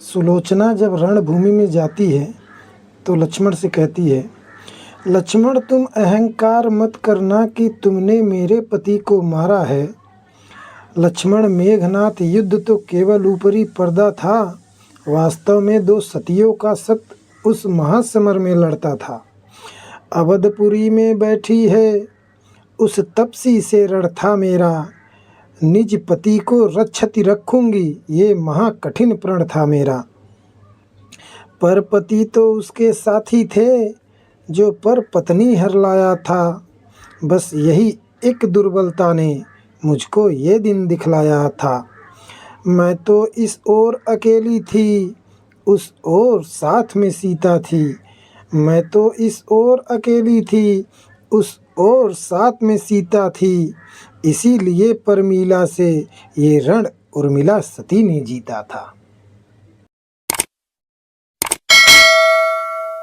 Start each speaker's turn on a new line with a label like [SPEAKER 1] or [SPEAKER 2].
[SPEAKER 1] सुलोचना जब रणभूमि में जाती है तो लक्ष्मण से कहती है, लक्ष्मण तुम अहंकार मत करना कि तुमने मेरे पति को मारा है। लक्ष्मण मेघनाथ युद्ध तो केवल ऊपरी पर्दा था, वास्तव में दो सतियों का सत्य उस महासमर में लड़ता था। अवधपुरी में बैठी है उस तपसी से रण था मेरा, निज पति को रक्षति रखूंगी ये महाकठिन प्रण था मेरा। पर पति तो उसके साथी थे जो पर पत्नी हर लाया था, बस यही एक दुर्बलता ने मुझको ये दिन दिखलाया था। मैं तो इस ओर अकेली थी, उस ओर साथ में सीता थी। मैं तो इस ओर अकेली थी, उस ओर साथ में सीता थी। इसीलिए परमीला से ये रण उर्मिला सती ने जीता था।